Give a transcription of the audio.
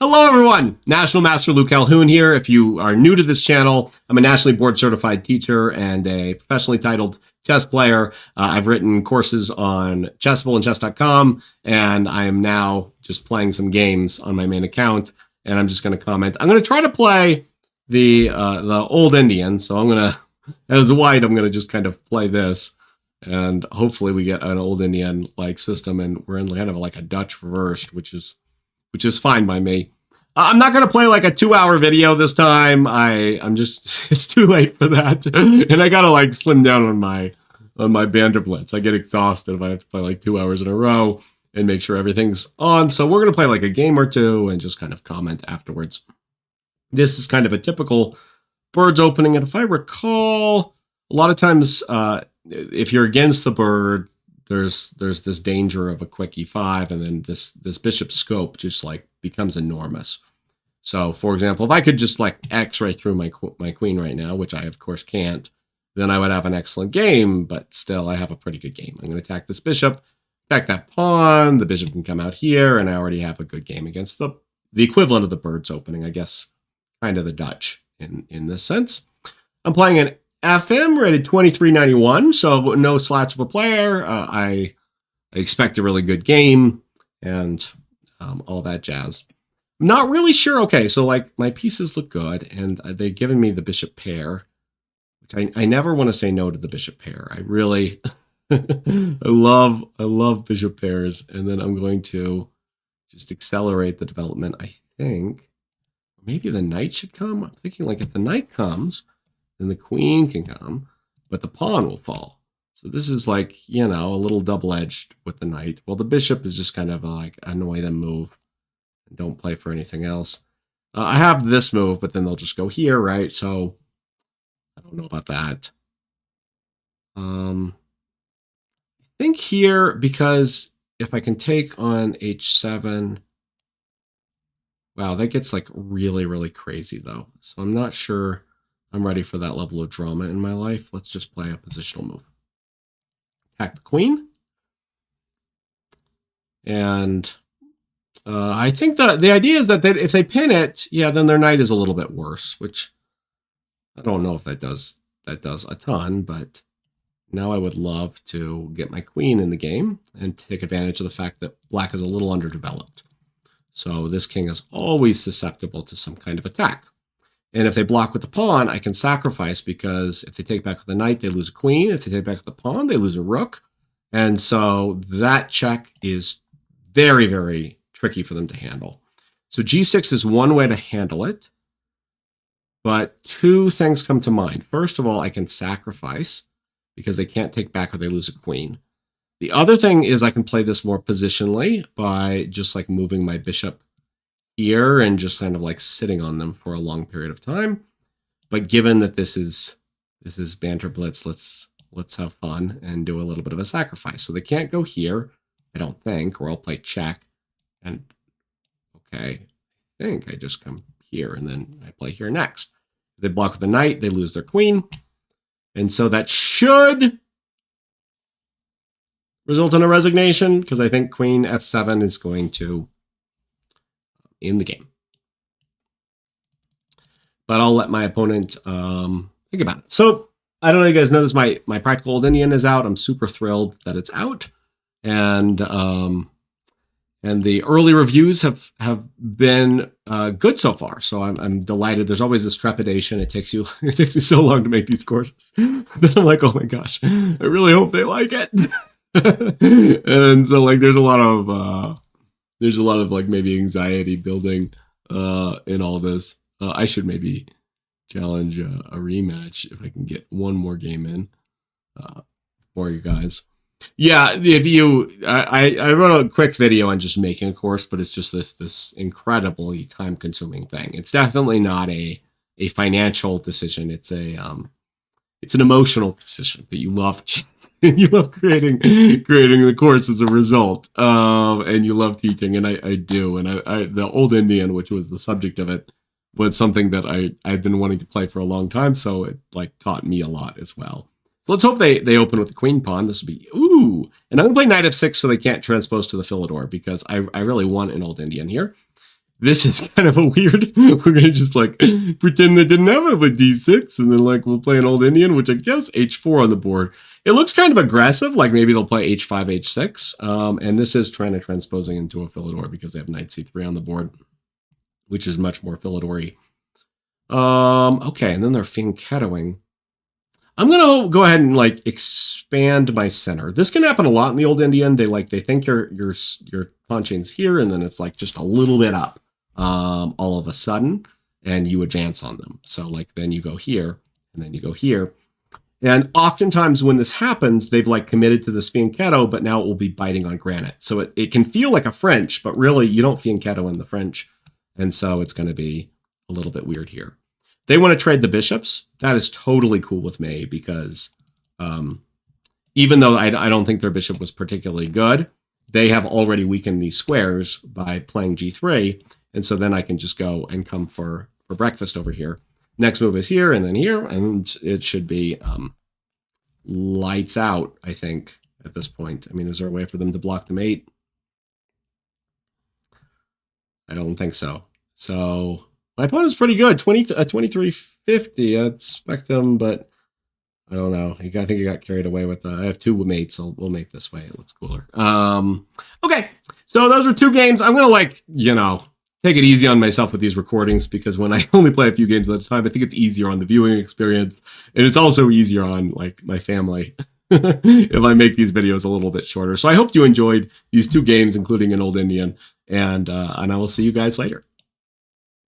Hello everyone, National Master Luke Calhoun here. If you are new to this channel, I'm a nationally board certified teacher and a professionally titled chess player. I've written courses on Chessable and chess.com, and I am now just playing some games on my main account, and I'm just going to comment. I'm going to try to play the old Indian, so I'm going to, as white, I'm going to just kind of play this, and hopefully we get an old Indian-like system, and we're in kind of like a Dutch reversed, which is fine by me. I'm not going to play like a 2-hour video this time. I'm just, it's too late for that. And I got to like slim down on my Blitz. I get exhausted if I have to play like 2 hours in a row and make sure everything's on. So we're going to play like a game or two and just kind of comment afterwards. This is kind of a typical bird's opening. And if I recall, a lot of times if you're against the bird, there's this danger of a quick e5, and then this bishop scope just like becomes enormous. So, for example, if I could just like X right through my queen right now, which I of course can't, then I would have an excellent game, but still I have a pretty good game. I'm going to attack this bishop, attack that pawn, the bishop can come out here, and I already have a good game against the equivalent of the bird's opening, I guess, kind of the Dutch in this sense. I'm playing an FM rated 2391, so no slouch of a player. I expect a really good game and all that jazz. I'm not really sure. Okay, so like my pieces look good, and they've given me the bishop pair, which I never want to say no to the bishop pair. I really, I love bishop pairs, and then I'm going to just accelerate the development. I think maybe the knight should come. I'm thinking like if the knight comes, then the queen can come, but the pawn will fall. So this is like, you know, a little double-edged with the knight. Well, the bishop is just kind of like annoy them move and don't play for anything else. I have this move, but then they'll just go here, right? So I don't know about that. I think here, because if I can take on h7, wow, that gets like really, really crazy though. So I'm not sure I'm ready for that level of drama in my life. Let's just play a positional move. Attack the queen. And I think the idea is that if they pin it, yeah, then their knight is a little bit worse, which I don't know if that does a ton, but now I would love to get my queen in the game and take advantage of the fact that black is a little underdeveloped. So this king is always susceptible to some kind of attack. And if they block with the pawn, I can sacrifice, because if they take back with the knight, they lose a queen. If they take back with the pawn, they lose a rook. And so that check is very, very tricky for them to handle. So g6 is one way to handle it. But two things come to mind. First of all, I can sacrifice because they can't take back or they lose a queen. The other thing is I can play this more positionally by just like moving my bishop here and just kind of like sitting on them for a long period of time. But given that this is banter blitz, let's have fun and do a little bit of a sacrifice. So they can't go here, I don't think, or I'll play check. And okay, I think I just come here and then I play here next. If they block with the knight, they lose their queen. And so that should result in a resignation, because I think queen f7 is going to in the game. But I'll let my opponent think about it. So I don't know if you guys know this, my Practical Old Indian is out. I'm super thrilled that it's out. And the early reviews have been good so far. So I'm delighted. There's always this trepidation. It takes me so long to make these courses. Then I'm like, oh my gosh, I really hope they like it. And so like there's a lot of like maybe anxiety building in all this. I should maybe challenge a rematch if I can get one more game in for you guys. Yeah, if you, I wrote a quick video on just making a course, but it's just this incredibly time-consuming thing. It's definitely not a financial decision. It's an emotional decision that you love. You love creating the course as a result, and you love teaching, and I do. And I the Old Indian, which was the subject of it, was something that I've been wanting to play for a long time, so it like taught me a lot as well. So let's hope they open with the queen pawn. This will be, ooh. And I'm going to play knight f6 so they can't transpose to the Philidor, because I really want an Old Indian here. this is kind of a weird, we're going to just like pretend they didn't have it with d6, and then like we'll play an old Indian, which I guess h4 on the board. It looks kind of aggressive, like maybe they'll play h5, h6, and this is trying to transposing into a Philidor because they have knight c3 on the board, which is much more Philidor-y. Okay, and then they're fianchettoing. I'm gonna go ahead and like expand my center. This can happen a lot in the old Indian. They think your pawn chain's here, and then it's like just a little bit up all of a sudden, and you advance on them. So like then you go here, and then you go here. And oftentimes when this happens, they've like committed to this fianchetto, but now it will be biting on granite. So it can feel like a French, but really you don't fianchetto in the French. And so it's going to be a little bit weird here. They want to trade the bishops. That is totally cool with me because even though I don't think their bishop was particularly good, they have already weakened these squares by playing g3. And so then I can just go and come for breakfast over here. Next move is here and then here, and it should be lights out, I think, at this point. I mean, is there a way for them to block the mate? I don't think so. So my opponent's pretty good, 2350. I expect them, but I don't know. I think he got carried away with I have two mates, so we'll make this way. It looks cooler. Okay, so those were two games. I'm going to, like, take it easy on myself with these recordings because when I only play a few games at a time, I think it's easier on the viewing experience. And it's also easier on, like, my family if I make these videos a little bit shorter. So I hope you enjoyed these two games, including an old Indian. And I will see you guys later.